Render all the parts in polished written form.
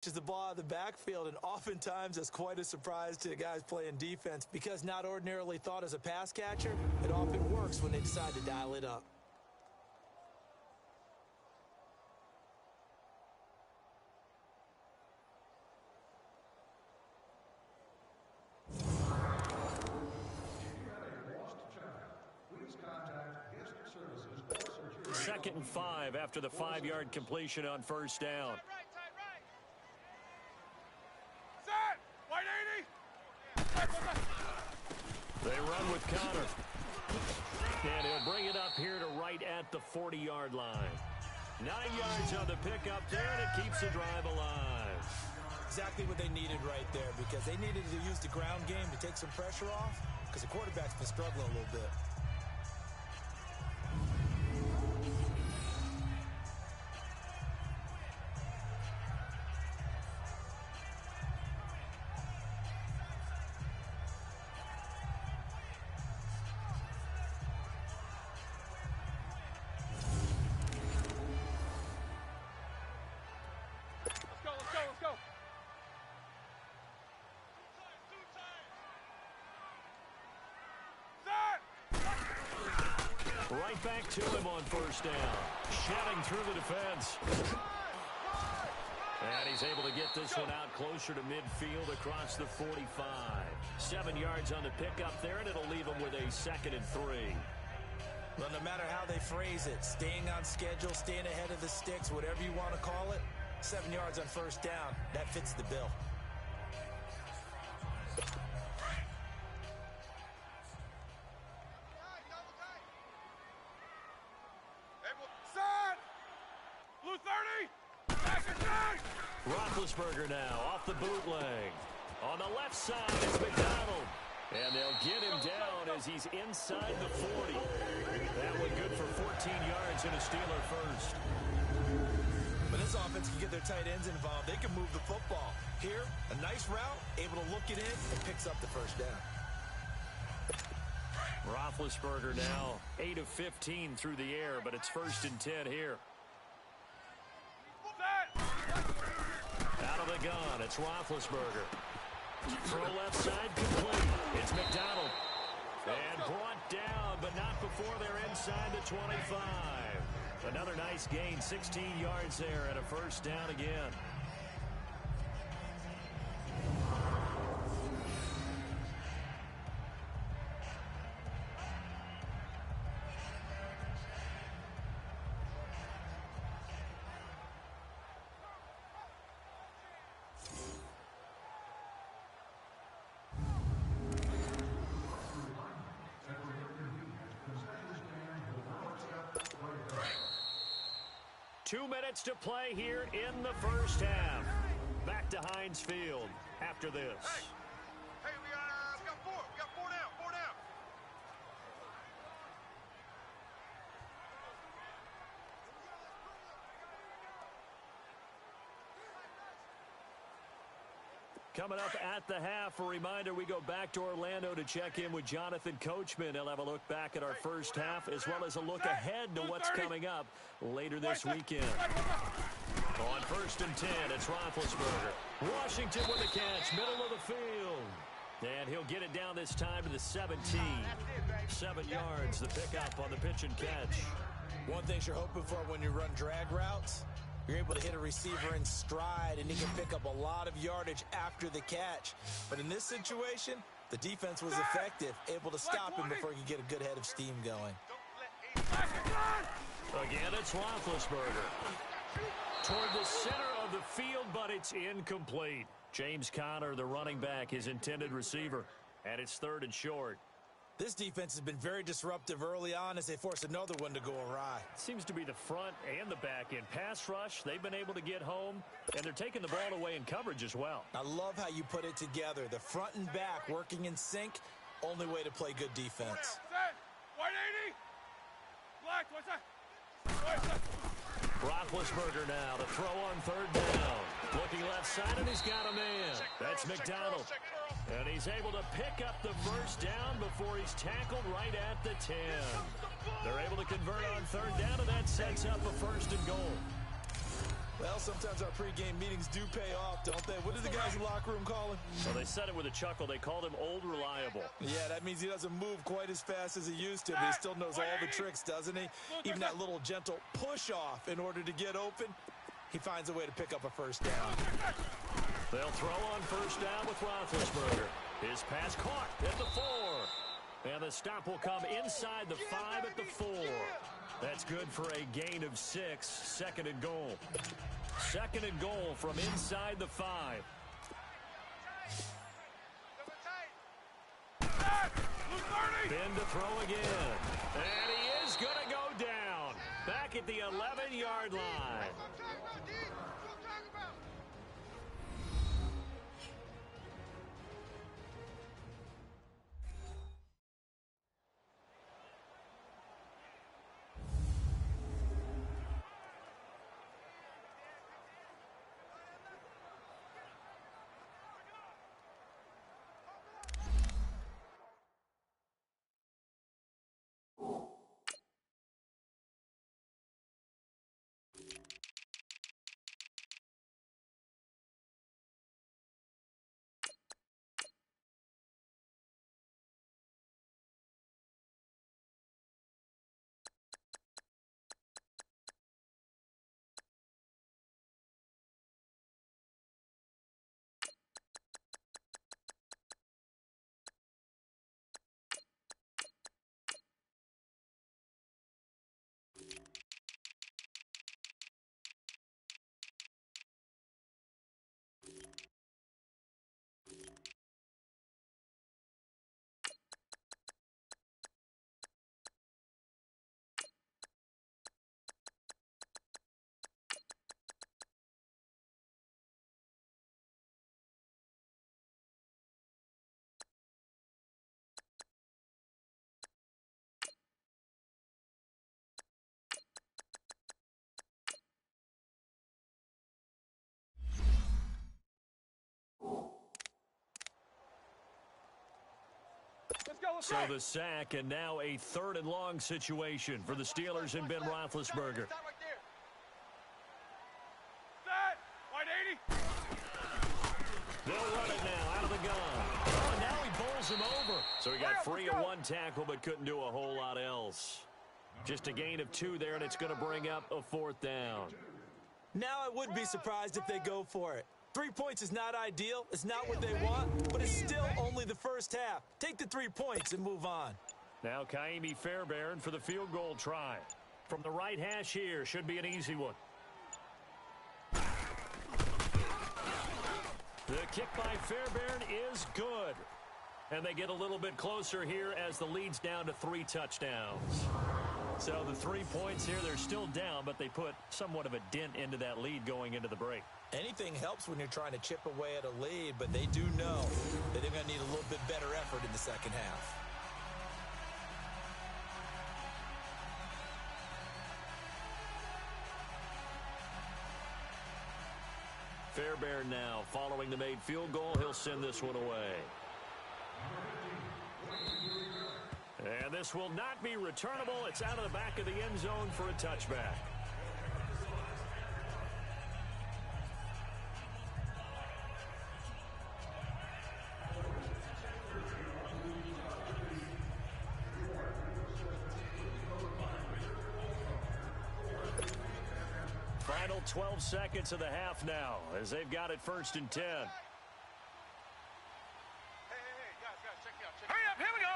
The ball out of the backfield, and oftentimes that's quite a surprise to the guys playing defense because not ordinarily thought as a pass catcher, it often works when they decide to dial it up. Second and 5 after the 5-yard completion on first down. They run with Connor. And he'll bring it up here to right at the 40-yard line. 9 yards on the pickup there, and it keeps the drive alive. Exactly what they needed right there, because they needed to use the ground game to take some pressure off, because the quarterback's been struggling a little bit. Right back to him on first down. Shedding through the defense. And he's able to get this one out closer to midfield across the 45. 7 yards on the pickup there, and it'll leave him with a 2nd and 3. Well, no matter how they phrase it, staying on schedule, staying ahead of the sticks, whatever you want to call it, 7 yards on first down, that fits the bill. Roethlisberger now off the bootleg. On the left side is McDonald. And they'll get him down as he's inside the 40. That one good for 14 yards and a Steeler first. When this offense can get their tight ends involved, they can move the football. Here, a nice route, able to look it in, and picks up the first down. Roethlisberger now 8 of 15 through the air, but it's 1st and 10 here. Out of the gun, it's Roethlisberger. Throw left side complete. It's McDonald. And brought down, but not before they're inside the 25. Another nice gain, 16 yards there, and a first down again. Two minutes to play here in the first half. Back to Heinz Field after this. Hey, we got four. We got four down. Coming up at the half, a reminder, we go back to Orlando to check in with Jonathan Coachman. He'll have a look back at our first half as well as a look ahead to what's coming up later this weekend. On 1st and 10, it's Roethlisberger. Washington with the catch, middle of the field. And he'll get it down this time to the 17. 7 yards, the pickup on the pitch and catch. One thing you're hoping for when you run drag routes, you're able to hit a receiver in stride, and he can pick up a lot of yardage after the catch. But in this situation, the defense was effective, able to stop him before he could get a good head of steam going. Again, it's Roethlisberger. Toward the center of the field, but it's incomplete. James Conner, the running back, his intended receiver. And it's 3rd and short. This defense has been very disruptive early on as they force another one to go awry. Seems to be the front and the back end. Pass rush, they've been able to get home, and they're taking the ball away in coverage as well. I love how you put it together. The front and back working in sync, only way to play good defense. White 80. Black, what's that? Roethlisberger now to throw on 3rd down. Looking left side, and he's got a man. That's McDonald. And he's able to pick up the first down before he's tackled right at the 10. They're able to convert on 3rd down, and that sets up a 1st and goal. Well, sometimes our pregame meetings do pay off, don't they? What did the guys in the locker room call him? Well, they said it with a chuckle. They called him Old Reliable. Yeah, that means he doesn't move quite as fast as he used to, but he still knows all the tricks, doesn't he? Even that little gentle push-off in order to get open, he finds a way to pick up a first down. They'll throw on first down with Roethlisberger. His pass caught at the 4. And the stop will come inside the 5 at the 4. That's good for a gain of 6. Second and goal. Second and goal from inside the 5. Finn to throw again. And he is going to go down. Back at the 11-yard line. So the sack, and now a 3rd and long situation for the Steelers and Ben Roethlisberger. They'll run it now out of the gun. Oh, and now he bowls him over. So he got free of 1 tackle but couldn't do a whole lot else. Just a gain of 2 there, and it's going to bring up a 4th down. Now I wouldn't be surprised if they go for it. 3 points is not ideal. It's not what they want, but it's still only the first half. Take the 3 points and move on. Now Kaimi Fairbairn for the field goal try. From the right hash here, should be an easy one. The kick by Fairbairn is good. And they get a little bit closer here as the lead's down to 3 touchdowns. So the 3 points here, they're still down, but they put somewhat of a dent into that lead going into the break. Anything helps when you're trying to chip away at a lead, but they do know that they're going to need a little bit better effort in the second half. Fairbairn now following the made field goal. He'll send this one away. And this will not be returnable. It's out of the back of the end zone for a touchback. Final 12 seconds of the half now as they've got it 1st and 10. Hurry up, here we go.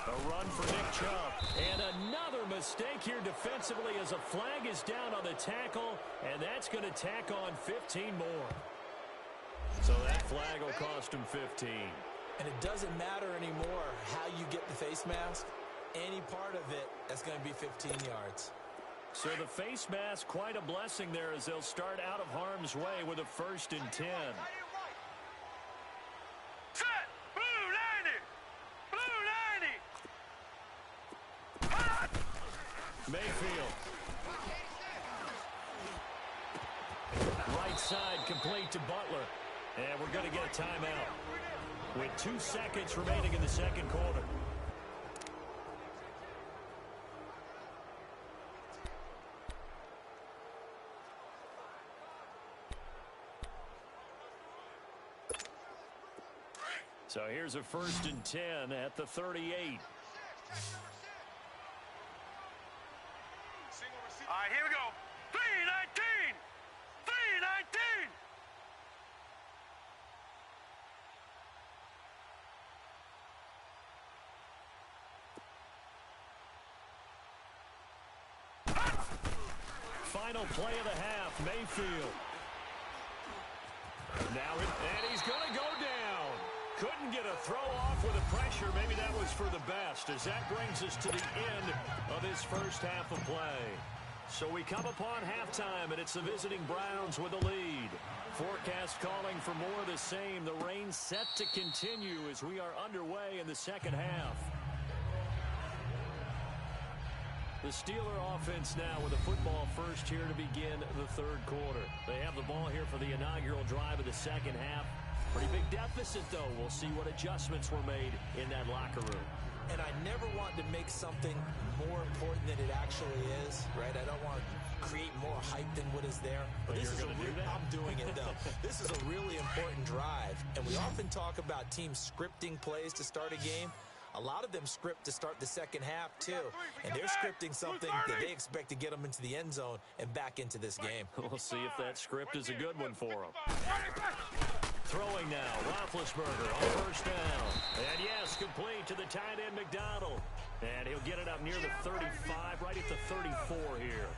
A run for Nick Chubb. And another mistake here defensively as a flag is down on the tackle, and that's going to tack on 15 more. So that flag will cost him 15. And it doesn't matter anymore how you get the face mask. Any part of it, that's going to be 15 yards. So the face mask, quite a blessing there as they'll start out of harm's way with a 1st and 10. Set! Blue 90! Mayfield. Right side complete to Butler. And we're going to get a timeout with 2 seconds remaining in the second quarter. So here's a 1st and 10 at the 38. All right, here we go. 3-19! 3-19! Final play of the half, Mayfield. Now, and he's going to go down. Couldn't get a throw off with the pressure. Maybe that was for the best, as that brings us to the end of this first half of play. So we come upon halftime, and it's the visiting Browns with the lead. Forecast calling for more of the same. The rain set to continue as we are underway in the second half. The Steeler offense now with a football first here to begin the third quarter. They have the ball here for the inaugural drive of the second half. Pretty big deficit, though. We'll see what adjustments were made in that locker room. And I never want to make something more important than it actually is, right? I don't want to create more hype than what is there. But this is I'm doing it, though. This is a really important drive. And we often talk about teams scripting plays to start a game. A lot of them script to start the second half, too. And they're scripting something that they expect to get them into the end zone and back into this game. We'll see if that script is a good one for them. Throwing now, Roethlisberger on first down. And yes, complete to the tight end, McDonald. And he'll get it up near the 35, right at the 34 here.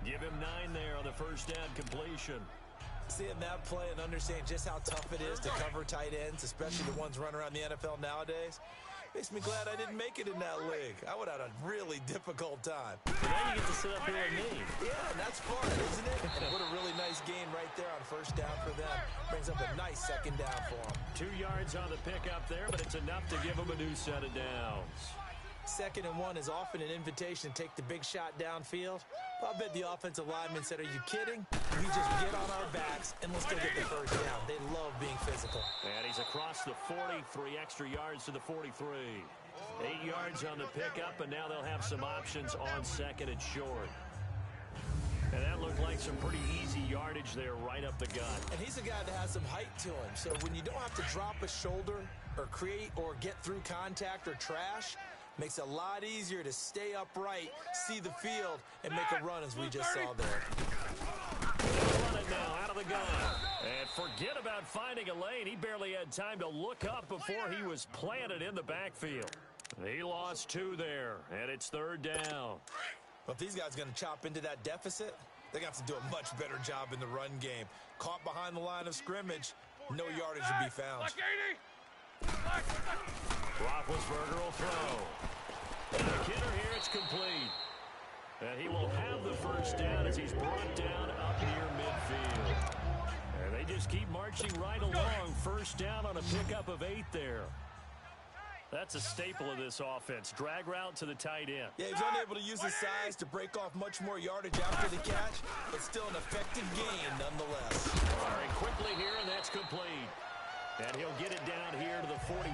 Give him 9 there on the first down completion. Seeing that play and understanding just how tough it is to cover tight ends, especially the ones running around the NFL nowadays, makes me glad I didn't make it in that league. I would have had a really difficult time. Well, now you get to sit up here with me. Yeah, and that's fun, isn't it? And what a really nice gain right there on first down for them. Brings up a nice second down for them. 2 yards on the pickup there, but it's enough to give them a new set of downs. 2nd and 1 is often an invitation to take the big shot downfield. I bet the offensive lineman said, are you kidding? We just get on our backs and let's go get the first down. They love being physical. And he's across the 40, 3 extra yards to the 43. 8 yards on the pickup, and now they'll have some options on 2nd and short. And that looked like some pretty easy yardage there right up the gut. And he's a guy that has some height to him. So when you don't have to drop a shoulder or create or get through contact or trash, makes it a lot easier to stay upright, see the field, and make a run as we just saw there. They'll run it now out of the gun. And forget about finding a lane. He barely had time to look up before he was planted in the backfield. He lost 2 there, and it's 3rd down. Well, if these guys are going to chop into that deficit, they're going to have to do a much better job in the run game. Caught behind the line of scrimmage, no yardage to be found. Roethlisberger will throw. And the kidder here, it's complete. And he will have the first down as he's brought down up near midfield. And they just keep marching right along. First down on a pickup of 8 there. That's a staple of this offense. Drag route to the tight end. Yeah, he's unable to use his size to break off much more yardage after the catch, but still an effective gain nonetheless. Firing quickly here, and that's complete. And he'll get it down here to the 43.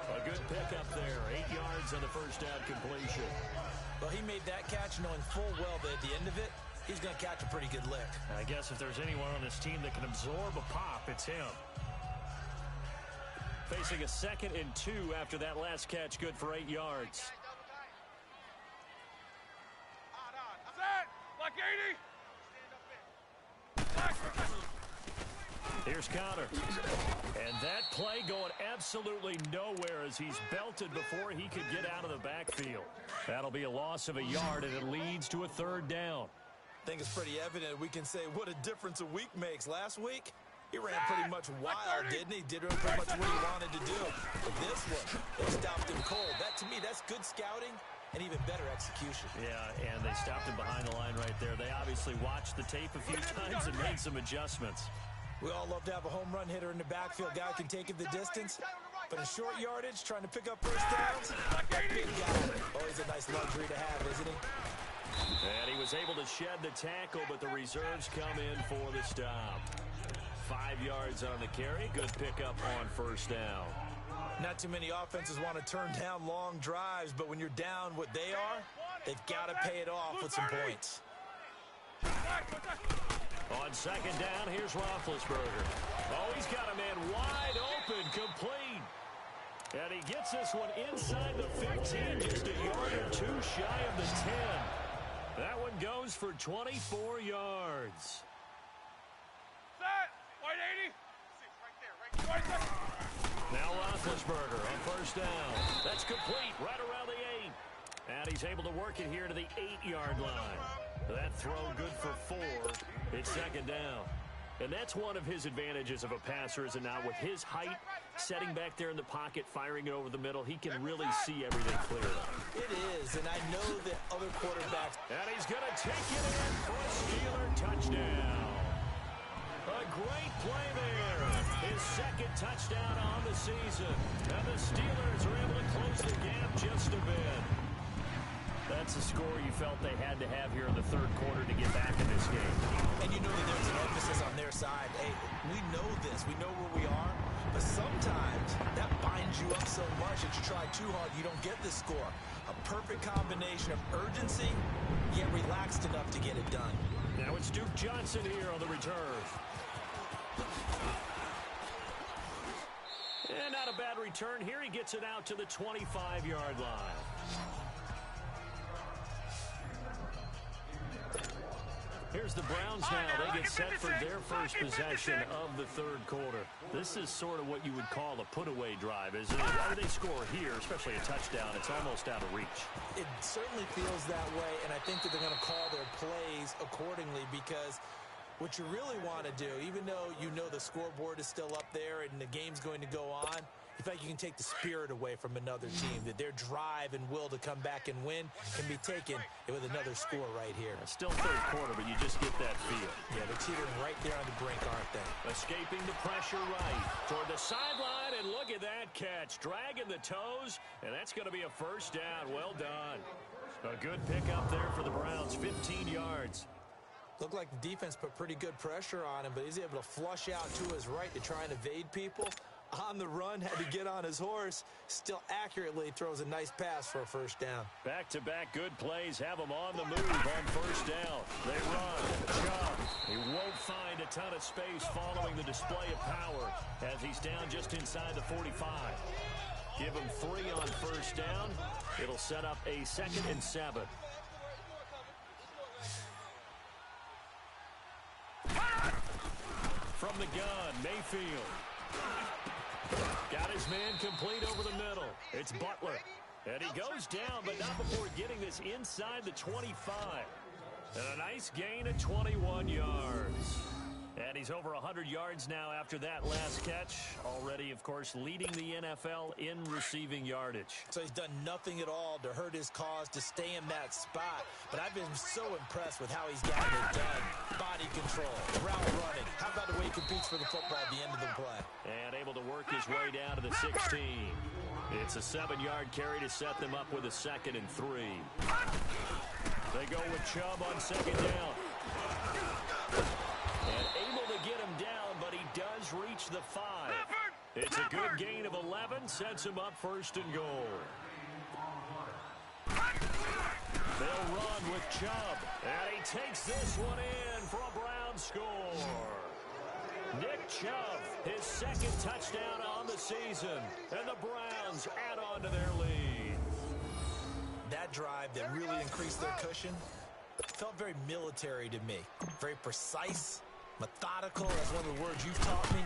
A good pickup there. 8 yards on the first down completion. Well, he made that catch knowing full well that at the end of it, he's going to catch a pretty good lick. I guess if there's anyone on this team that can absorb a pop, it's him. Facing a 2nd and 2 after that last catch, good for 8 yards. Here's Connor. And that play going absolutely nowhere as he's belted before he could get out of the backfield. That'll be a loss of a yard, and it leads to a 3rd down. I think it's pretty evident we can say what a difference a week makes. Last week, he ran pretty much wild, didn't he? Did pretty much what he wanted to do. But this one, they stopped him cold. That, to me, that's good scouting and even better execution. Yeah, and they stopped him behind the line right there. They obviously watched the tape a few times and made some adjustments. We all love to have a home run hitter in the backfield. Guy who can take it the distance. But in short yardage, trying to pick up first downs, that big guy, always a nice luxury to have, isn't he? And he was able to shed the tackle, but the reserves come in for the stop. 5 yards on the carry. Good pickup on first down. Not too many offenses want to turn down long drives, but when you're down what they are, they've got to pay it off with some points. On second down, here's Roethlisberger. Oh, he's got a man wide open, complete. And he gets this one inside the 15, just a yard or two shy of the 10. That one goes for 24 yards. Set. 180. Right there. Now Roethlisberger on first down. That's complete right around the 8. And he's able to work it here to the 8-yard line. That throw good for 4. It's second down. And that's one of his advantages of a passer, is it not? With his height, setting back there in the pocket, firing it over the middle, he can really see everything clearly. It is, and I know that other quarterbacks... And he's going to take it in for a Steeler touchdown. A great play there. His second touchdown on the season. And the Steelers are able to close the gap just a bit. That's a score you felt they had to have here in the third quarter to get back in this game. And you know that there's an emphasis on their side. Hey, we know this. We know where we are. But sometimes that binds you up so much that you try too hard, you don't get the score. A perfect combination of urgency, yet relaxed enough to get it done. Now it's Duke Johnson here on the return. And not a bad return here. He gets it out to the 25-yard line. Here's the Browns now. They get set for their first possession of the third quarter. This is sort of what you would call a put-away drive, isn't it? Whenever they score here, especially a touchdown, it's almost out of reach. It certainly feels that way, and I think that they're going to call their plays accordingly, because what you really want to do, even though you know the scoreboard is still up there and the game's going to go on, you feel like you can take the spirit away from another team, that their drive and will to come back and win can be taken with another score right here. It's still third quarter, but you just get that feel. Yeah, they're teetering right there on the brink, aren't they? Escaping the pressure right toward the sideline, and look at that catch. Dragging the toes, and that's going to be a first down. Well done. A good pickup there for the Browns, 15 yards. Looked like the defense put pretty good pressure on him, but he's able to flush out to his right to try and evade people. On the run, had to get on his horse, still accurately throws a nice pass for a first down. Back-to-back good plays have him on the move on first down. They run. Chubb. He won't find a ton of space following the display of power as he's down just inside the 45. Give him 3 on first down. It'll set up a 2nd and 7. From the gun, Mayfield. Got his man complete over the middle. It's Butler. And he goes down, but not before getting this inside the 25. And a nice gain of 21 yards. And he's over 100 yards now after that last catch. Already, of course, leading the NFL in receiving yardage. So he's done nothing at all to hurt his cause, to stay in that spot. But I've been so impressed with how he's gotten it done. Body control, route running. How about the way he competes for the football at the end of the play? And able to work his way down to the 16. It's a 7-yard carry to set them up with a 2nd and 3. They go with Chubb on second down. And able to get him down, but he does reach the 5. It's a good gain of 11, sets him up 1st and goal. They'll run with Chubb, and he takes this one in for a Browns score. Nick Chubb, his 2nd touchdown on the season, and the Browns add on to their lead. That drive that really increased their cushion felt very military to me. Very precise, methodical. That's one of the words you've taught me.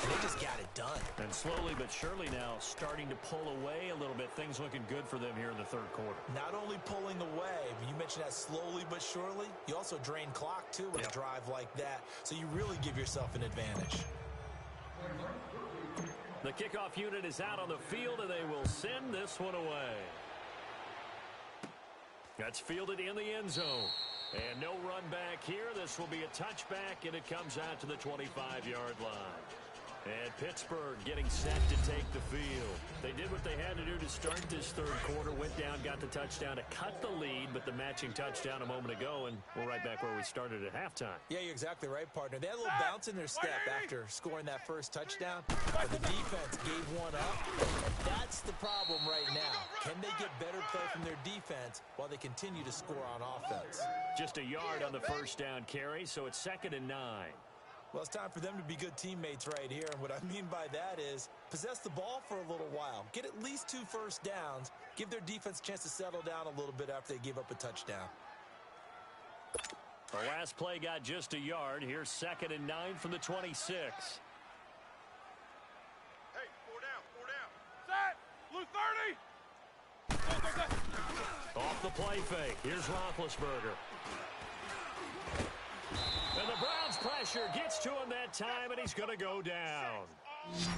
And they just got it done. And slowly but surely now starting to pull away a little bit. Things looking good for them here in the third quarter. Not only pulling away, but you mentioned that slowly but surely. You also drain clock, too, with a drive like that. So you really give yourself an advantage. The kickoff unit is out on the field, and they will send this one away. That's fielded in the end zone. And no run back here. This will be a touchback, and it comes out to the 25-yard line. And Pittsburgh getting set to take the field. They did what they had to do to start this third quarter. Went down, got the touchdown to cut the lead, but the matching touchdown a moment ago, and we're right back where we started at halftime. Yeah, you're exactly right, partner. They had a little bounce in their step after scoring that first touchdown, but the defense gave one up. That's the problem right now. Can they get better play from their defense while they continue to score on offense? Just a yard on the first down carry, so it's 2nd and 9. Well, it's time for them to be good teammates right here. And what I mean by that is possess the ball for a little while. Get at least 2 first downs. Give their defense a chance to settle down a little bit after they give up a touchdown. The last play got just a yard. Here's 2nd and 9 from the 26. Hey, 4 down, 4 down. Set! Blue 30! Go. Off the play fake. Here's Roethlisberger. And the Browns pressure gets to him that time, and he's going to go down.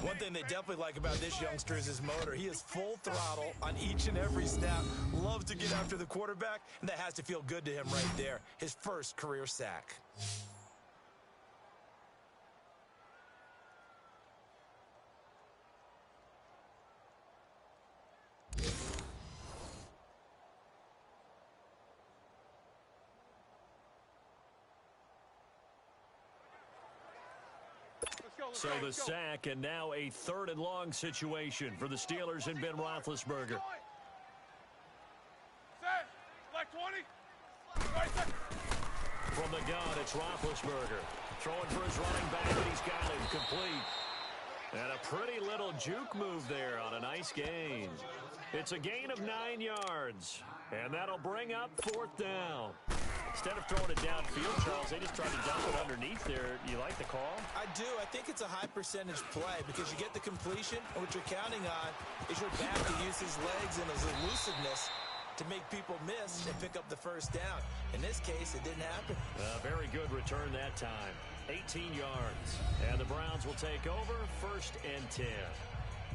One thing they definitely like about this youngster is his motor. He is full throttle on each and every snap. Loves to get after the quarterback, and that has to feel good to him right there. His first career sack. So the sack, and now a 3rd and long situation for the Steelers and Ben Roethlisberger. Set! Like 20! Right there! From the gun, it's Roethlisberger. Throwing for his running back, and he's got him complete. And a pretty little juke move there on a nice gain. It's a gain of 9 yards, and that'll bring up 4th down. Instead of throwing it downfield, Charles, they just tried to dump it underneath there. You like the call? I do. I think it's a high percentage play because you get the completion, and what you're counting on is your back to use his legs and his elusiveness to make people miss and pick up the first down. In this case, it didn't happen. A very good return that time. 18 yards. And the Browns will take over 1st and 10.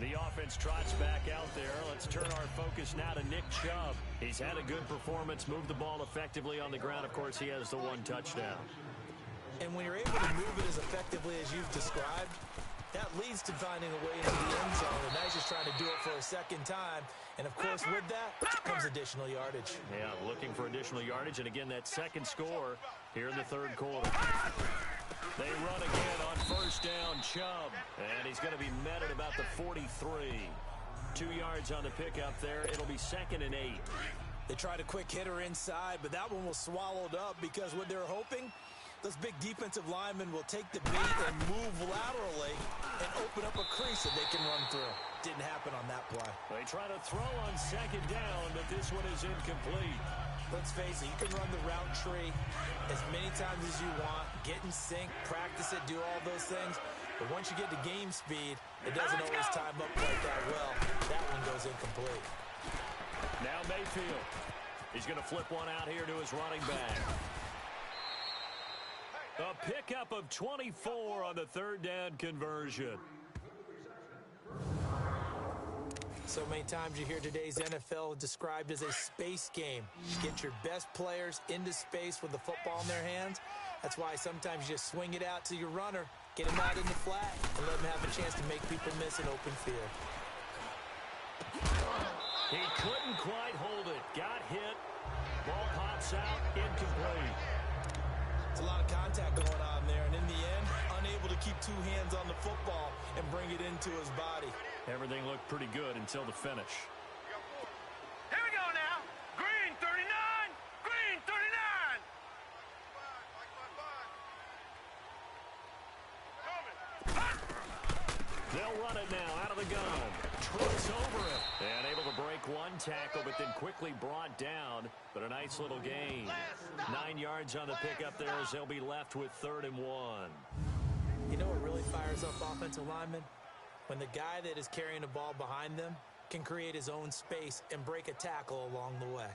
The offense trots back out there. Let's turn our focus now to Nick Chubb. He's had a good performance, moved the ball effectively on the ground. Of course, he has the 1 touchdown. And when you're able to move it as effectively as you've described, that leads to finding a way into the end zone. And now he's just trying to do it for a second time. And, of course, with that comes additional yardage. Yeah, looking for additional yardage. And, again, that second score here in the 3rd quarter. They run again on 1st down, Chubb. And he's going to be met at about the 43. 2 yards on the pickup there. It'll be 2nd and 8. They tried a quick hitter inside, but that one was swallowed up because what they're hoping, those big defensive linemen will take the bait and move laterally and open up a crease that they can run through. Didn't happen on that play. They try to throw on 2nd down, but this one is incomplete. Let's face it, you can run the route tree as many times as you want, get in sync, practice it, do all those things. But once you get to game speed, it doesn't always time up quite that well. That one goes incomplete. Now Mayfield. He's going to flip one out here to his running back. A pickup of 24 on the 3rd down conversion. So many times you hear today's NFL described as a space game. Get your best players into space with the football in their hands. That's why sometimes you just swing it out to your runner, get him out in the flat, and let him have a chance to make people miss an open field. He couldn't quite hold it. Got hit. Ball pops out. Incomplete. It's a lot of contact going on there, and in the end, unable to keep 2 hands on the football and bring it into his body. Everything looked pretty good until the finish. Here we go now. Green 39. Green 39. They'll run it now out of the gun. Trips over it. And able to break 1 tackle, but then quickly brought down. But a nice little gain. 9 yards on the pickup there as they'll be left with 3rd and 1. You know what really fires up offensive linemen? When the guy that is carrying the ball behind them can create his own space and break a tackle along the way.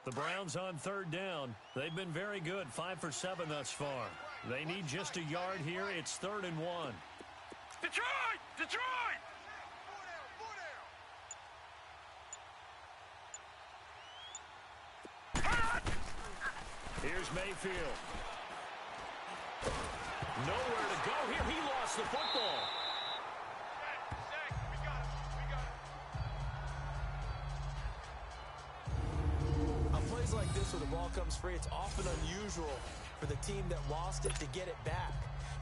The Browns on 3rd down. They've been very good, 5 for 7 thus far. They need just a yard here. It's 3rd and 1. Detroit! Detroit! Here's Mayfield. Nowhere to go here. He lost the football. On plays like this where the ball comes free, it's often unusual for the team that lost it to get it back.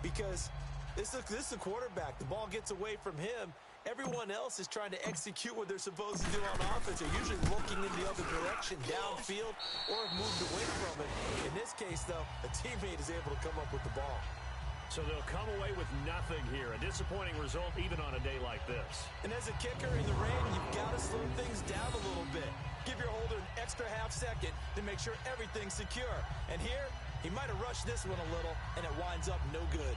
Because this is a quarterback. The ball gets away from him. Everyone else is trying to execute what they're supposed to do on offense. They're usually looking in the other direction, downfield, or have moved away from it. In this case, though, a teammate is able to come up with the ball. So they'll come away with nothing here. A disappointing result even on a day like this. And as a kicker in the rain, you've got to slow things down a little bit. Give your holder an extra half second to make sure everything's secure. And here, he might have rushed this one a little, and it winds up no good.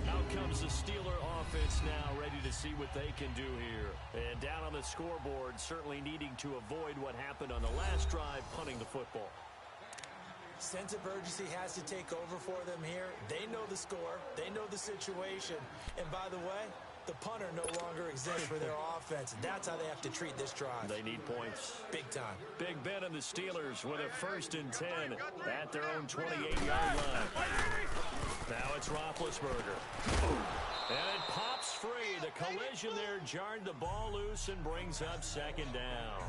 Out comes the Steeler offense now, ready to see what they can do here. And down on the scoreboard, certainly needing to avoid what happened on the last drive, punting the football. Sense of urgency has to take over for them here. They know the score. They know the situation. And by the way, the punter no longer exists for their offense. That's how they have to treat this drive. They need points. Big time. Big Ben and the Steelers with a 1st and 10 at their own 28-yard line. Now it's Roethlisberger. And it pops free. The collision there jarred the ball loose and brings up 2nd down.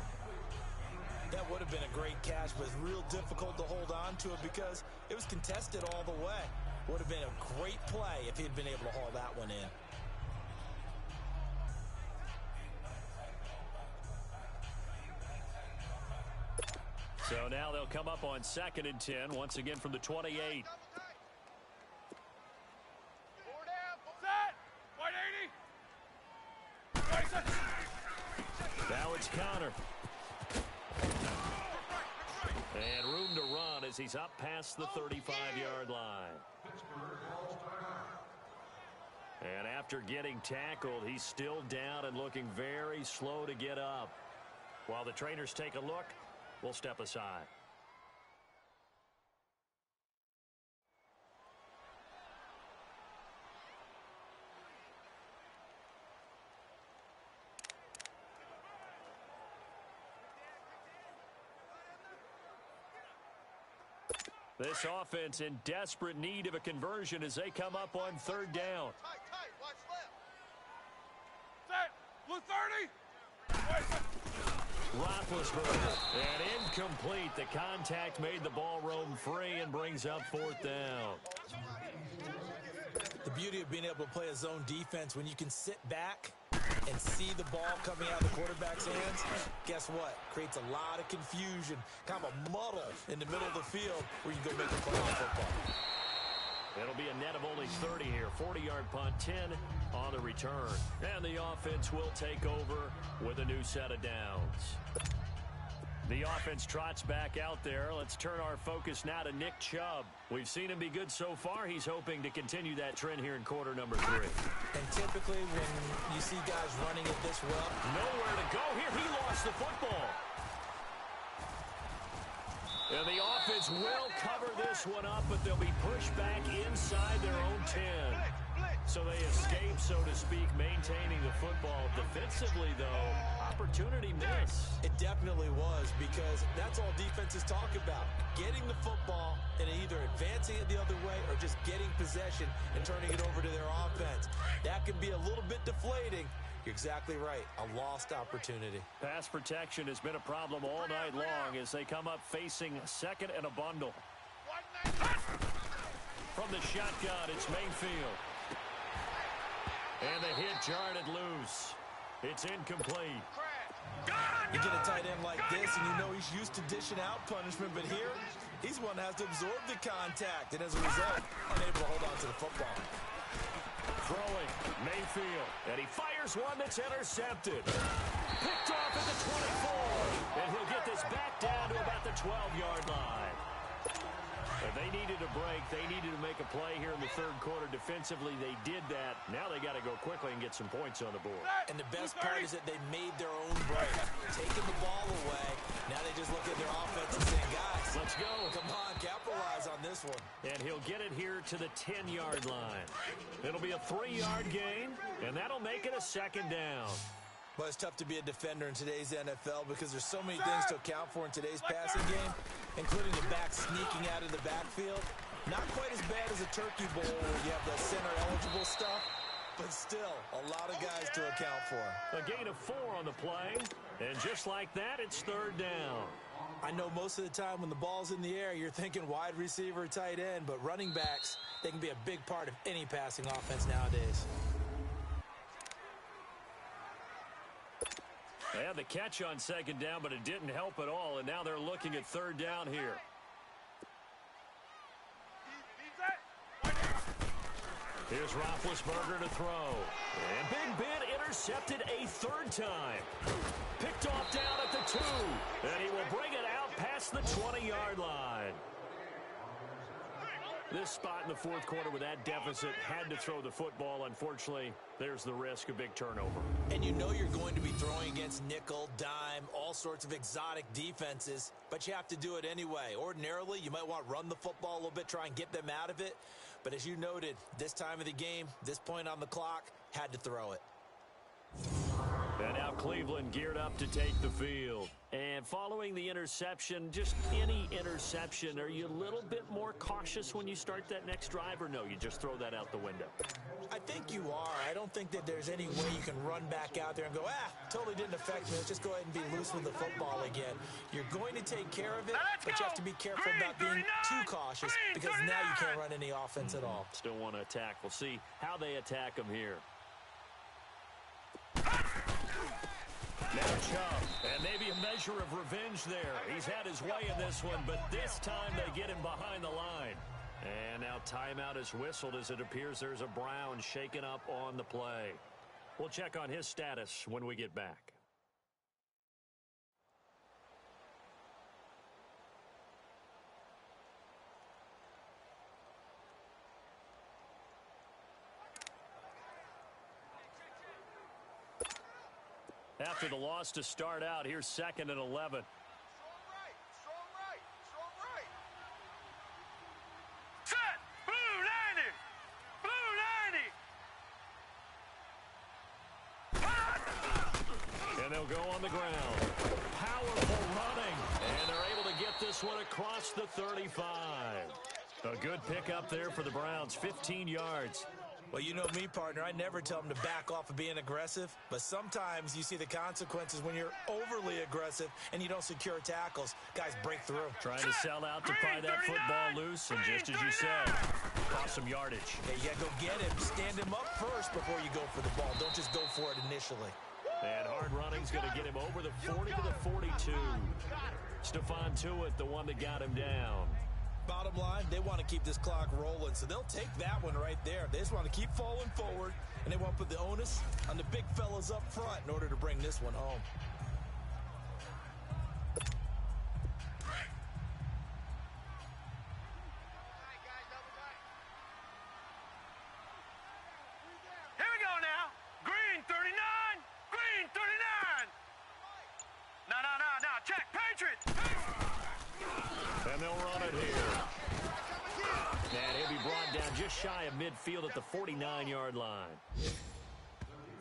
That would have been a great catch, but it's real difficult to hold on to it because it was contested all the way. Would have been a great play if he'd been able to haul that one in. So now they'll come up on 2nd and 10, once again from the 28. Now it's counter. And room to run as he's up past the 35-yard line. And after getting tackled, he's still down and looking very slow to get up. While the trainers take a look, we'll step aside. This offense in desperate need of a conversion as they come up on 3rd down. Tight, watch left. Set, blue 30. Roethlisberger, and incomplete. The contact made the ball roam free and brings up 4th down. The beauty of being able to play a zone defense when you can sit back and see the ball coming out of the quarterback's hands, guess what? Creates a lot of confusion, kind of a muddle in the middle of the field where you can go make a play on football. It'll be a net of only 30 here. 40-yard punt, 10 on the return. And the offense will take over with a new set of downs. The offense trots back out there. Let's turn our focus now to Nick Chubb. We've seen him be good so far. He's hoping to continue that trend here in quarter number 3. And typically when you see guys running it this well, nowhere to go here. He lost the football. And the offense will cover this one up, but they'll be pushed back inside their own 10. So they escape, so to speak, maintaining the football. Defensively, though, opportunity miss. It definitely was, because that's all defenses talk about. Getting the football and either advancing it the other way or just getting possession and turning it over to their offense. That can be a little bit deflating. You're exactly right. A lost opportunity. Pass protection has been a problem all night long as they come up facing 2nd and a bundle. From the shotgun, it's Mayfield. And the hit jarred it loose. It's incomplete. You get a tight end like this, and you know he's used to dishing out punishment, but here, he's one that has to absorb the contact, and as a result, unable to hold on to the football. Throwing, Mayfield, and he fires one that's intercepted. Picked off at the 24, and he'll get this back down to about the 12-yard line. If they needed a break, they needed to make a play here in the third quarter. Defensively, they did that. Now they got to go quickly and get some points on the board. And the best part is that they made their own break. Taking the ball away, now they just look at their offense and say, guys, let's go. Come on, capitalize on this one. And he'll get it here to the 10-yard line. It'll be a 3-yard gain, and that'll make it a second down. Well, it's tough to be a defender in today's NFL because there's so many things to account for in today's passing game, including the back sneaking out of the backfield. Not quite as bad as a turkey bowl where you have the center-eligible stuff, but still a lot of guys to account for. A gain of 4 on the play, and just like that, it's third down. I know most of the time when the ball's in the air, you're thinking wide receiver, tight end, but running backs, they can be a big part of any passing offense nowadays. They had the catch on second down, but it didn't help at all, and now they're looking at third down here. Here's Roethlisberger to throw. And Big Ben intercepted a third time. Picked off down at the 2. And he will bring it out past the 20-yard line. This spot in the fourth quarter with that deficit, had to throw the football. Unfortunately, there's the risk of big turnover. And you know you're going to be throwing against nickel, dime, all sorts of exotic defenses, but you have to do it anyway. Ordinarily, you might want to run the football a little bit, try and get them out of it. But as you noted, this time of the game, this point on the clock, had to throw it. And now Cleveland geared up to take the field. And following the interception, just any interception, are you a little bit more cautious when you start that next drive, or no, you just throw that out the window? I think you are. I don't think that there's any way you can run back out there and go, totally didn't affect me. Let's just go ahead and be loose with the football again. You're going to take care of it, but you have to be careful about being too cautious because now you can't run any offense at all. Still want to attack. We'll see how they attack him here. Now Chubb, and maybe a measure of revenge there. He's had his way in this one, but this time they get him behind the line. And now timeout is whistled as it appears there's a Brown shaken up on the play. We'll check on his status when we get back. After the loss to start out, here's 2nd and 11. Strong right. Set. Blue 90. And they'll go on the ground. Powerful running. And they're able to get this one across the 35. A good pickup there for the Browns, 15 yards. Well, you know me, partner. I never tell them to back off of being aggressive, but sometimes you see the consequences when you're overly aggressive and you don't secure tackles. Guys break through. Trying to sell out to pry that football loose, and just as you said, cost some yardage. Yeah, you got to go get him. Stand him up first before you go for the ball. Don't just go for it initially. And hard running's going to get him over the 40 to the 42. Stephon Tuitt, the one that got him down. Bottom line, they want to keep this clock rolling, so they'll take that one right there. They just want to keep falling forward, and they want to put the onus on the big fellas up front in order to bring this one home. Here we go now. Green 39. Green 39. No. Check. Patriots. And they'll run it here. And he'll be brought down just shy of midfield at the 49-yard line.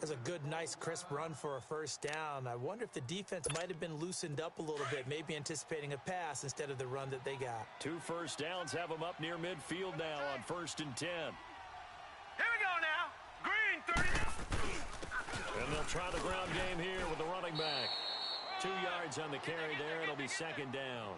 That's a good, nice, crisp run for a first down. I wonder if the defense might have been loosened up a little bit, maybe anticipating a pass instead of the run that they got. 2 first downs have them up near midfield now on 1st and 10. Here we go now. Green 39. And they'll try the ground game here with the running back. 2 yards on the carry there. It'll be 2nd down.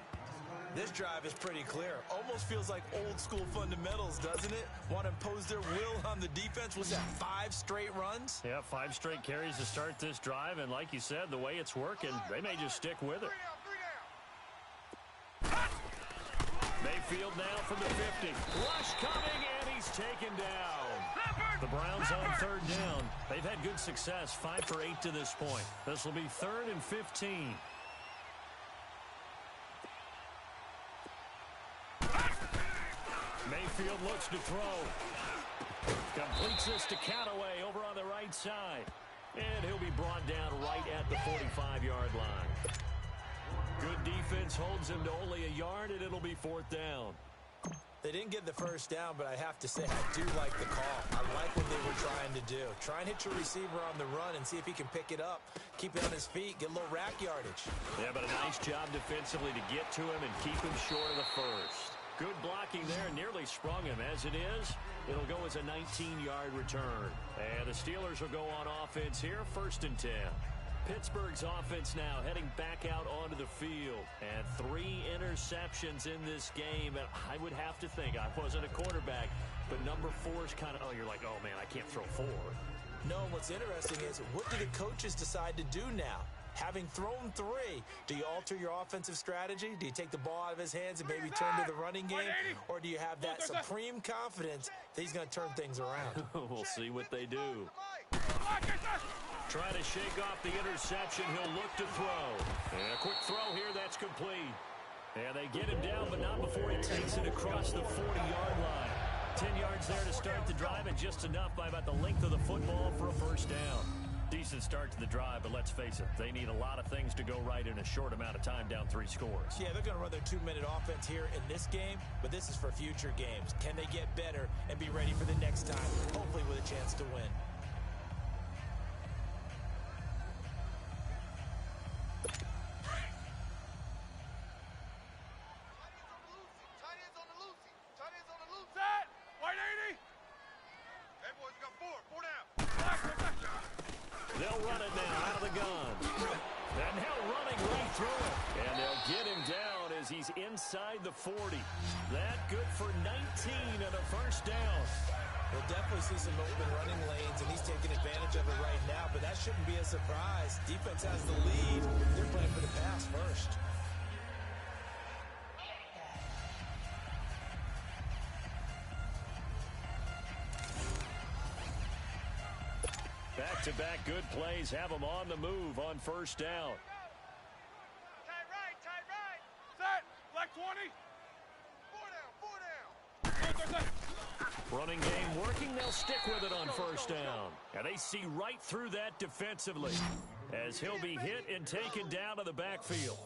This drive is pretty clear. Almost feels like old-school fundamentals, doesn't it? Want to impose their will on the defense. Was that 5 straight runs? Yeah, 5 straight carries to start this drive, and like you said, the way it's working, they may just stick with it. Mayfield now from the 50. Rush coming, and he's taken down. The Browns on 3rd down. They've had good success, 5 for 8 to this point. This will be 3rd and 15. Mayfield looks to throw. Completes this to Callaway over on the right side. And he'll be brought down right at the 45-yard line. Good defense holds him to only a yard, and it'll be 4th down. They didn't get the first down, but I have to say I do like the call. I like what they were trying to do. Try and hit your receiver on the run and see if he can pick it up. Keep it on his feet, get a little rack yardage. Yeah, but a nice job defensively to get to him and keep him short of the first. Good blocking there, nearly sprung him. As it is, it'll go as a 19-yard return. And the Steelers will go on offense here, 1st and 10. Pittsburgh's offense now heading back out onto the field. And 3 interceptions in this game. And I would have to think, I wasn't a quarterback, but number 4 is kind of, you're like, oh, man, I can't throw 4. No, what's interesting is, what do the coaches decide to do now? Having thrown 3, do you alter your offensive strategy? Do you take the ball out of his hands and maybe turn to the running game? Or do you have that supreme confidence that he's going to turn things around? We'll see what they do. Trying to shake off the interception. He'll look to throw. And a quick throw here. That's complete. And they get him down, but not before he takes it across the 40-yard line. 10 yards there to start the drive, and just enough by about the length of the football for a 1st down. Decent start to the drive, but let's face it, they need a lot of things to go right in a short amount of time, down 3 scores. Yeah, they're going to run their 2-minute offense here in this game, but this is for future games. Can they get better and be ready for the next time, hopefully with a chance to win? They'll run it now out of the gun. And now running right through it. And they'll get him down as he's inside the 40. That good for 19 and a 1st down. We'll definitely see some open running lanes, and he's taking advantage of it right now, but that shouldn't be a surprise. Defense has the lead. They're playing for the pass first. Back-to-back good plays have them on the move on 1st down. Tight right. Set. Black 20. 4 down. Running game working. They'll stick with it on 1st down. And they see right through that defensively as he'll be hit and taken down to the backfield.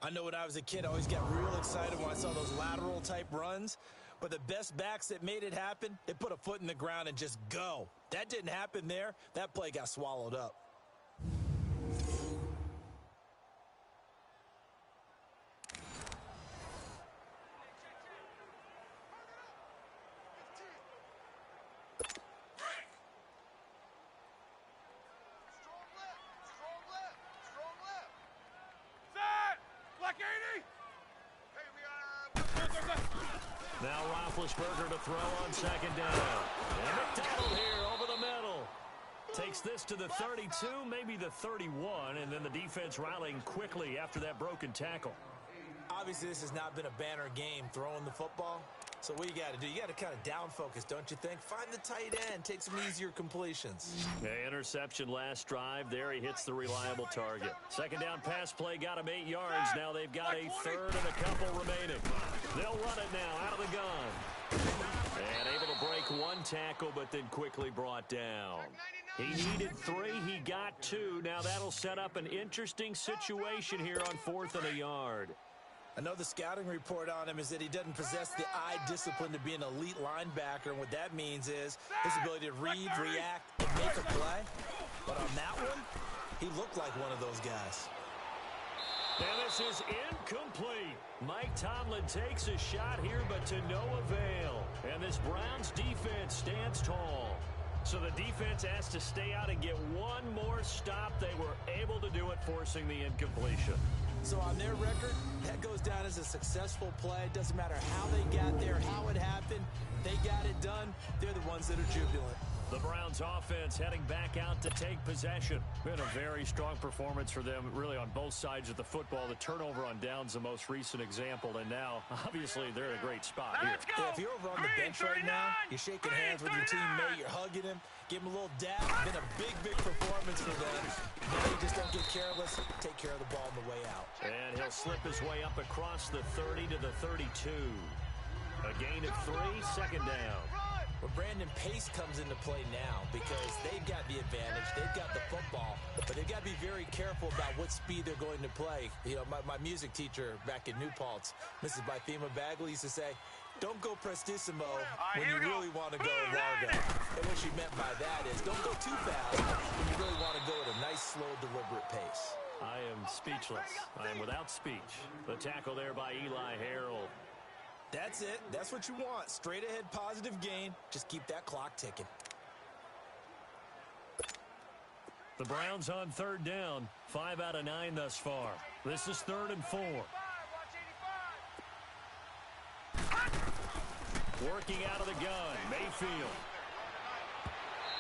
I know when I was a kid, I always got real excited when I saw those lateral-type runs. But the best backs that made it happen, they put a foot in the ground and just go. That didn't happen there. That play got swallowed up. Now Roethlisberger to throw on 2nd down. And McDonald here over the middle. Takes this to the 32, maybe the 31, and then the defense rallying quickly after that broken tackle. Obviously, this has not been a banner game throwing the football. So what you got to do, you got to kind of down focus, don't you think? Find the tight end, take some easier completions. Yeah, interception last drive. There he hits the reliable target. 2nd down pass play got him 8 yards. Now they've got a 3rd and a couple remaining. They'll run it now out of the gun. And able to break 1 tackle, but then quickly brought down. He needed 3. He got 2. Now that'll set up an interesting situation here on 4th and a yard. I know the scouting report on him is that he doesn't possess the eye discipline to be an elite linebacker, and what that means is his ability to read, react, and make a play. But on that one, he looked like one of those guys. And this is incomplete. Mike Tomlin takes a shot here, but to no avail. And this Browns defense stands tall. So the defense has to stay out and get one more stop. They were able to do it, forcing the incompletion. So on their record, that goes down as a successful play. Doesn't matter how they got there, how it happened. They got it done. They're the ones that are jubilant. The Browns offense heading back out to take possession. Been a very strong performance for them, really on both sides of the football. The turnover on downs the most recent example, and now, obviously, they're in a great spot here. Yeah, if you're over on the bench right now, you're shaking hands with your teammate, you're hugging him, give him a little dab. Been a big, big performance for them. Now you just don't get careless. Take care of the ball on the way out. And he'll slip his way up across the 30 to the 32. A gain of 3, second down. Well, Brandon, pace comes into play now because they've got the advantage. They've got the football, but they've got to be very careful about what speed they're going to play. You know, my music teacher back in New Paltz, Mrs. Bythema Bagley, used to say, don't go prestissimo when you really want to go largo. And what she meant by that is don't go too fast when you really want to go at a nice, slow, deliberate pace. I am speechless. I am without speech. The tackle there by Eli Harold. That's it. That's what you want. Straight ahead, positive gain. Just keep that clock ticking. The Browns on third down. 5 out of 9 thus far. This is 3rd and 4. Working out of the gun, Mayfield.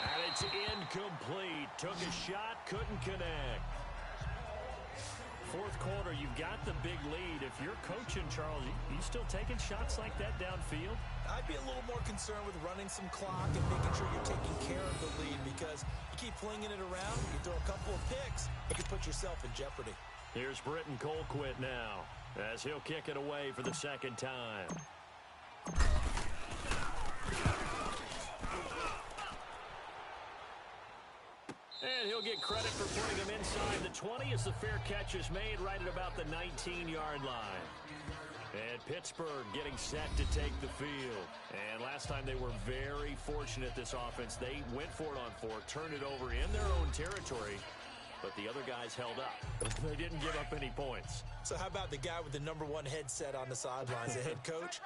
And it's incomplete. Took a shot, couldn't connect. Fourth quarter, you've got the big lead. If you're coaching, Charles, you still taking shots like that downfield? I'd be a little more concerned with running some clock and making sure you're taking care of the lead because you keep flinging it around, you throw a couple of picks, you can put yourself in jeopardy. Here's Britton Colquitt now as he'll kick it away for the second time. And he'll get credit for putting him inside the 20 as the fair catch is made right at about the 19-yard line. And Pittsburgh getting set to take the field. And last time they were very fortunate, this offense. They went for it on 4, turned it over in their own territory, but the other guys held up. They didn't give up any points. So how about the guy with the #1 headset on the sidelines, the head coach?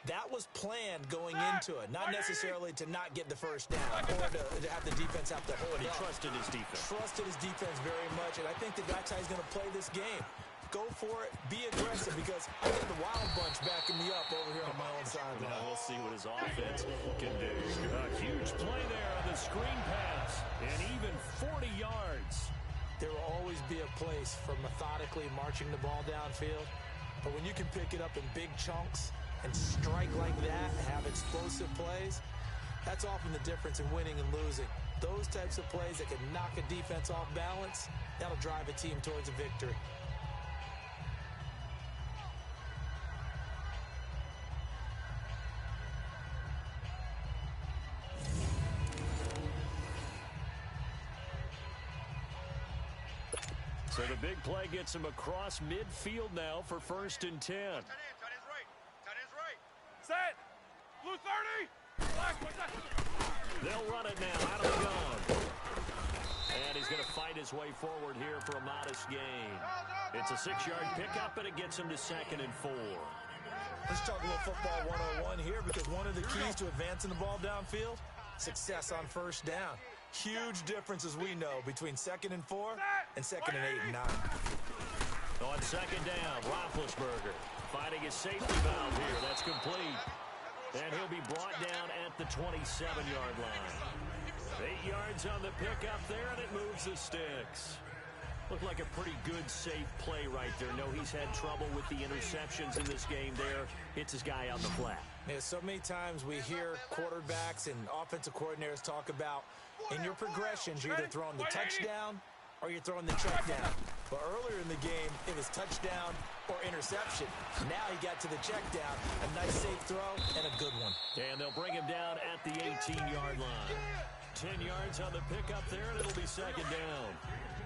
That was planned going into it, not necessarily to not get the first down or to have the defense have to hold But he up. trusted his defense. Trusted his defense very much, and I think that's how he's going to play this game. Go for it, be aggressive, because I got the wild bunch backing me up over here on my own sideline. Now we'll see what his offense can do. A huge play there on the screen pass, and even 40 yards. There will always be a place for methodically marching the ball downfield, but when you can pick it up in big chunks and strike like that, have explosive plays, that's often the difference in winning and losing. Those types of plays that can knock a defense off balance, that'll drive a team towards a victory. So the big play gets him across midfield now for 1st and 10. Tight end's right. Tight end's right. Set. Blue 30. Black, what's that? They'll run it now out of the gun. And he's going to fight his way forward here for a modest gain. It's a 6-yard pickup, and it gets him to 2nd and 4. Let's talk a little football 101 here, because one of the keys to advancing the ball downfield, success on first down. Huge difference, as we know, between 2nd and 4 and 2nd and 8 and 9. On 2nd down, Roethlisberger finding his safety valve here. That's complete. And he'll be brought down at the 27-yard line. 8 yards on the pickup there, and it moves the sticks. Looked like a pretty good, safe play right there. No, he's had trouble with the interceptions in this game there. Hits his guy on the flat. Yeah, so many times we hear quarterbacks and offensive coordinators talk about in your progressions, you're either throwing the touchdown or you're throwing the check down. But earlier in the game, it was touchdown or interception. Now he got to the check down, a nice safe throw, and a good one. And they'll bring him down at the 18-yard line. 10 yards on the pickup there, and it'll be 2nd down.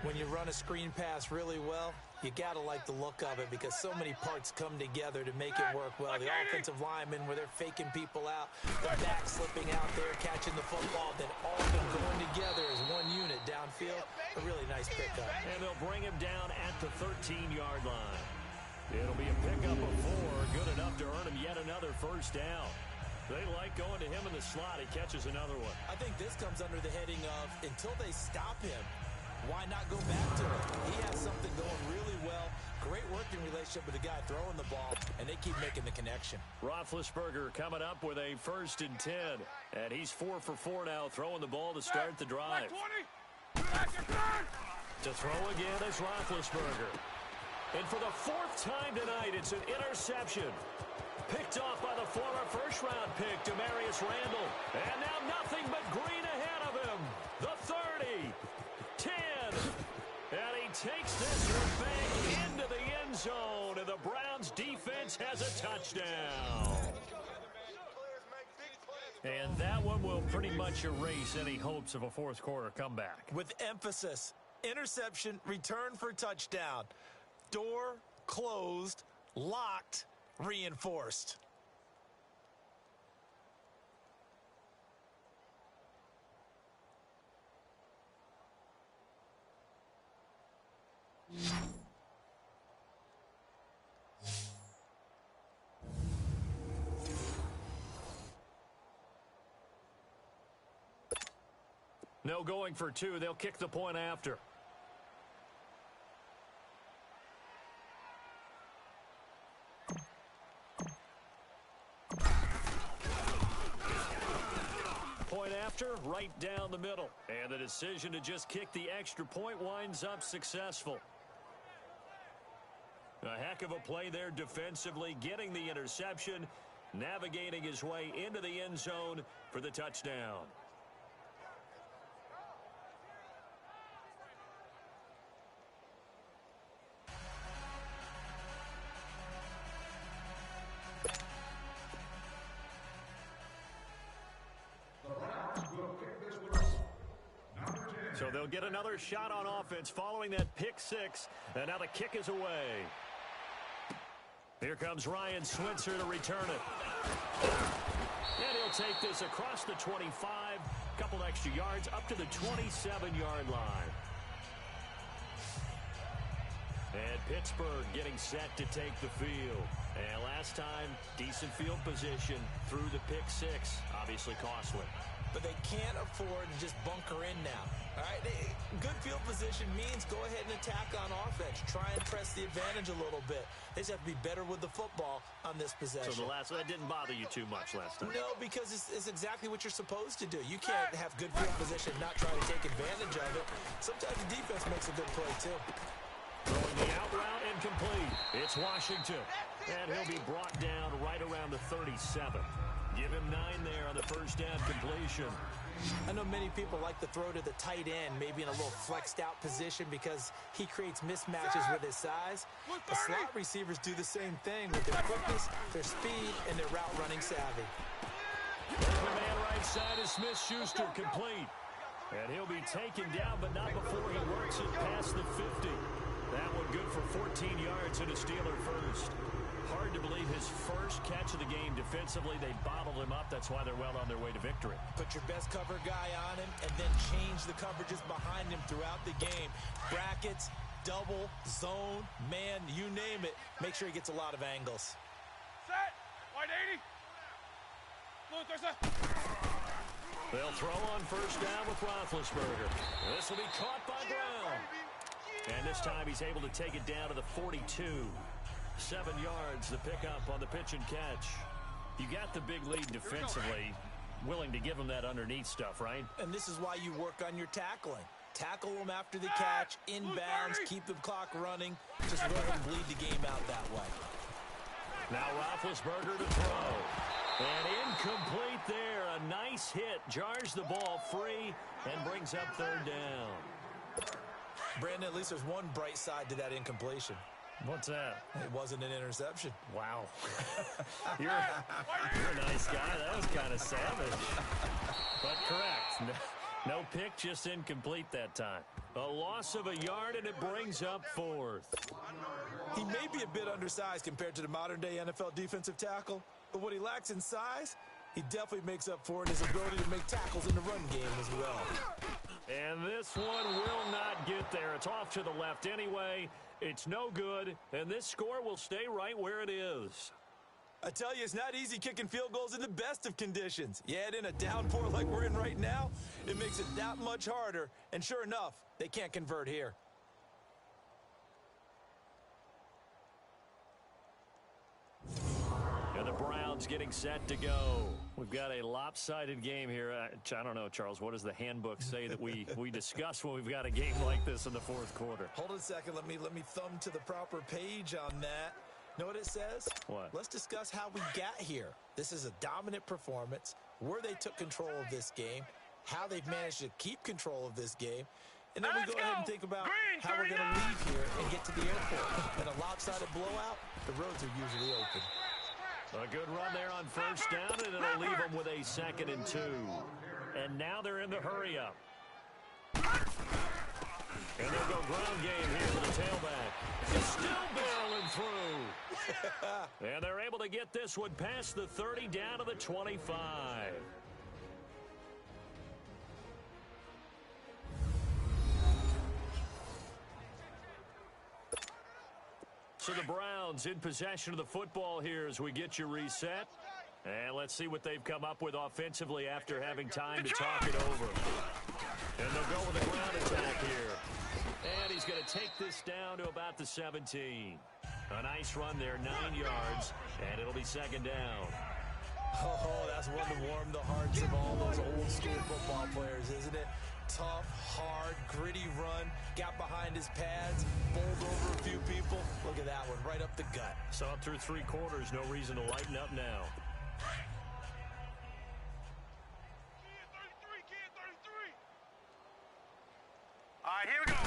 When you run a screen pass really well, you got to like the look of it because so many parts come together to make it work well. The offensive linemen, where they're faking people out, the back slipping out there, catching the football, then all of them going together as one unit downfield. A really nice pickup. And they'll bring him down at the 13-yard line. It'll be a pickup of 4, good enough to earn him yet another first down. They like going to him in the slot. He catches another one. I think this comes under the heading of until they stop him, why not go back to him? He has something going really well. Great working relationship with the guy throwing the ball, and they keep making the connection. Roethlisberger coming up with a 1st and 10. And he's 4 for 4 now, throwing the ball to start the drive. To throw again is Roethlisberger. And for the 4th time tonight, it's an interception. Picked off by the former first-round pick, Demarius Randall. And now nothing but green ahead of him. The 30. 10, and he takes this one back into the end zone, and the Browns defense has a touchdown. And that one will pretty much erase any hopes of a fourth quarter comeback. With emphasis, interception, return for touchdown. Door closed, locked, reinforced. No going for two. They'll kick the point after. Point after, right down the middle. And the decision to just kick the extra point winds up successful. A heck of a play there defensively, getting the interception, navigating his way into the end zone for the touchdown. So they'll get another shot on offense following that pick six. And now the kick is away. Here comes Ryan Switzer to return it. And he'll take this across the 25. Couple extra yards up to the 27-yard line. And Pittsburgh getting set to take the field. And last time, decent field position through the pick six. Obviously costly. But they can't afford to just bunker in now. All right, good field position means go ahead and attack on offense. Try and press the advantage a little bit. They just have to be better with the football on this possession. So that didn't bother you too much last time? No, because it's exactly what you're supposed to do. You can't have good field position and not try to take advantage of it. Sometimes the defense makes a good play, too. Throwing the out route incomplete. It's Washington. And he'll be brought down right around the 37. Give him 9 there on the first down completion. I know many people like to throw to the tight end, maybe in a little flexed out position because he creates mismatches with his size. The slot receivers do the same thing with their quickness, their speed, and their route running savvy. The man right side is Smith-Schuster, complete. And he'll be taken down, but not before he works it past the 50. That one good for 14 yards and a Steeler first. Hard to believe his first catch of the game defensively. They bottled him up. That's why they're well on their way to victory. Put your best cover guy on him and then change the coverages behind him throughout the game. Brackets, double, zone, man, you name it. Make sure he gets a lot of angles. Set. Wide 80. Blue, there's a... They'll throw on first down with Roethlisberger. This will be caught by Brown. And this time he's able to take it down to the 42. 7 yards, the pickup on the pitch and catch. You got the big lead defensively. Willing to give him that underneath stuff, right? And this is why you work on your tackling. Tackle them after the catch, inbounds, keep the clock running. Just let him bleed the game out that way. Now Roethlisberger to throw. And incomplete there. A nice hit. Jars the ball free and brings up third down. Brandon, at least there's one bright side to that incompletion. What's that? It wasn't an interception. Wow. you're a nice guy. That was kind of savage. But correct. No pick, just incomplete that time. A loss of a yard, and it brings up fourth. He may be a bit undersized compared to the modern-day NFL defensive tackle, but what he lacks in size, he definitely makes up for in his ability to make tackles in the run game as well. And this one will not get there. It's off to the left anyway. It's no good, and this score will stay right where it is. I tell you, it's not easy kicking field goals in the best of conditions. You add in a downpour like we're in right now, it makes it that much harder. And sure enough, they can't convert here. And the Browns getting set to go. We've got a lopsided game here. I don't know, Charles, what does the handbook say that we discuss when we've got a game like this in the fourth quarter? Hold on a second. Let me thumb to the proper page on that. Know what it says? What? Let's discuss how we got here. This is a dominant performance, where they took control of this game, how they've managed to keep control of this game, and then we go ahead and think about how we're going to leave here and get to the airport. In a lopsided blowout, the roads are usually open. A good run there on first down, and it'll leave them with a 2nd and 2. And now they're in the hurry-up. And they'll go ground game here for the tailback. He's still barreling through. And they're able to get this one past the 30 down to the 25. So the Browns in possession of the football here as we get you reset. And let's see what they've come up with offensively after having time to talk it over. And they'll go with a ground attack here. And he's going to take this down to about the 17. A nice run there, 9 yards, and it'll be 2nd down. Oh, that's one to warm the hearts of all those old-school football players, isn't it? Tough, hard, gritty run, got behind his pads, bowled over a few people. Look at that one, right up the gut. So up through 3 quarters, no reason to lighten up now. All right, here we go.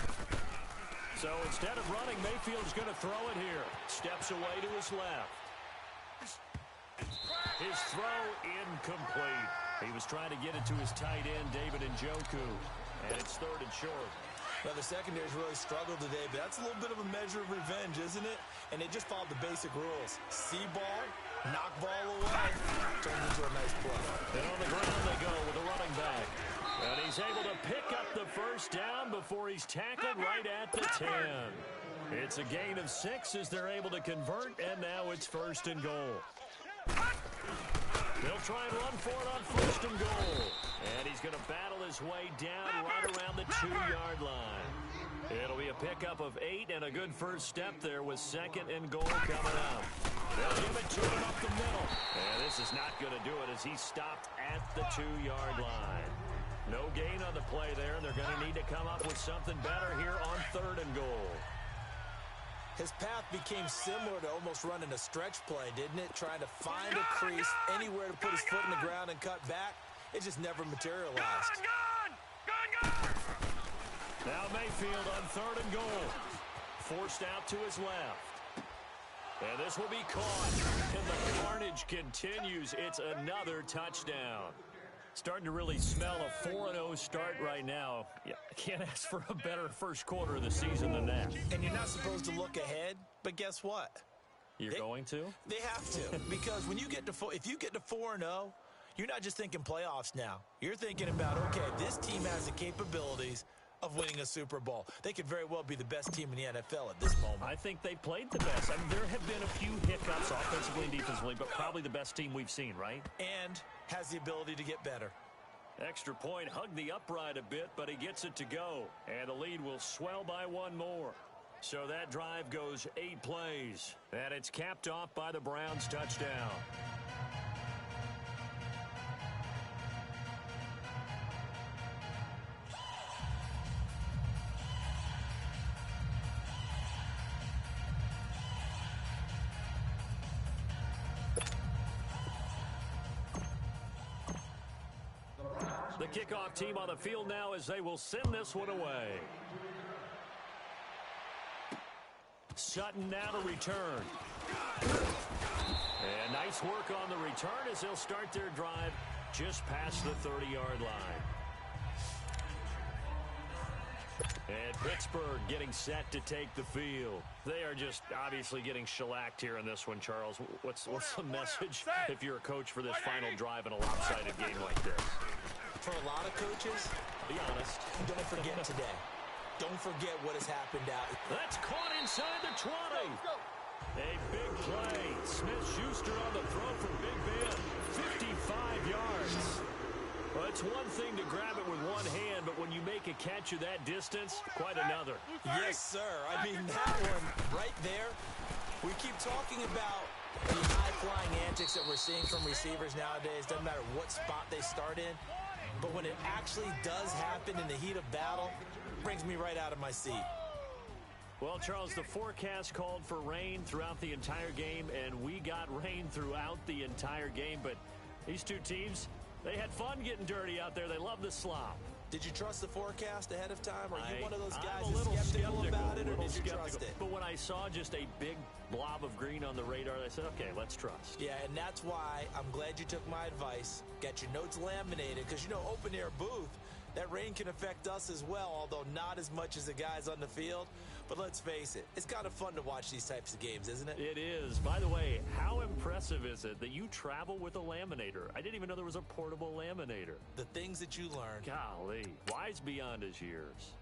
So instead of running, Mayfield's going to throw it here. Steps away to his left. His throw incomplete. He was trying to get it to his tight end, David Njoku. And it's 3rd and short. Well, the secondary's really struggled today, but that's a little bit of a measure of revenge, isn't it? And they just followed the basic rules. See ball, knock ball away, turn into a nice play. And on the ground they go with a running back. And he's able to pick up the first down before he's tackled right at the 10. It's a gain of 6 as they're able to convert, and now it's 1st and goal. They'll try and run for it on 1st and goal. And he's going to battle his way down right around the 2-yard line. It'll be a pickup of 8 and a good first step there with 2nd and goal coming up. They'll give it to him up the middle. And this is not going to do it as he stopped at the 2-yard line. No gain on the play there, and they're going to need to come up with something better here on 3rd and goal. His path became similar to almost running a stretch play, didn't it? Trying to find a crease, anywhere to put his foot in the ground and cut back. It just never materialized. Gun! Now Mayfield on 3rd and goal. Forced out to his left. And this will be caught. And the carnage continues. It's another touchdown. Starting to really smell a 4-0 start right now. Yeah, I can't ask for a better first quarter of the season than that. And you're not supposed to look ahead, but guess what? You're going to? They have to, because when you get to if you get to 4-0, you're not just thinking playoffs now. You're thinking about, okay, this team has the capabilities of winning a Super Bowl. They could very well be the best team in the NFL at this moment. I think they played the best. I mean, there have been a few hiccups offensively and defensively, but probably the best team we've seen, right? And has the ability to get better. Extra point, hugged the upright a bit, but he gets it to go. And the lead will swell by 1 more. So that drive goes 8 plays. And it's capped off by the Browns' touchdown. The kickoff team on the field now as they will send this one away. Sutton now to return. And nice work on the return as they'll start their drive just past the 30-yard line. And Pittsburgh getting set to take the field. They are just obviously getting shellacked here in this one, Charles. What's the message if you're a coach for this final drive in a lopsided game like this? For a lot of coaches, be honest, don't forget today. Don't forget what has happened out. That's caught inside the 20. A big play. Smith-Schuster on the throw for Big Ben. 55 yards. Well, it's one thing to grab it with one hand, but when you make a catch of that distance, quite another. Yes, sir. I mean, that one right there. We keep talking about the high-flying antics that we're seeing from receivers nowadays. Doesn't matter what spot they start in. But when it actually does happen in the heat of battle, it brings me right out of my seat. Well, Charles, the forecast called for rain throughout the entire game, and we got rain throughout the entire game. But these two teams, they had fun getting dirty out there. They love the slop. Did you trust the forecast ahead of time? Are you one of those guys I'm a that's little skeptical about it, or did you skeptical. trust it? But when I saw just a big blob of green on the radar, I said, okay, let's trust. Yeah, and that's why I'm glad you took my advice. Got your notes laminated, because, you know, open-air booth, that rain can affect us as well, although not as much as the guys on the field. But let's face it, it's kind of fun to watch these types of games, isn't it? It is. By the way, how impressive is it that you travel with a laminator? I didn't even know there was a portable laminator. The things that you learn. Golly, wise beyond his years.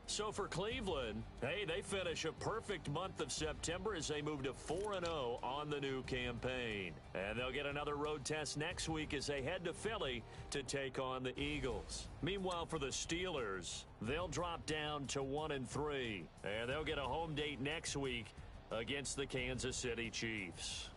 So for Cleveland, hey, they finish a perfect month of September as they move to 4-0 on the new campaign. And they'll get another road test next week as they head to Philly to take on the Eagles. Meanwhile, for the Steelers, they'll drop down to 1-3. And they'll get a home date next week against the Kansas City Chiefs.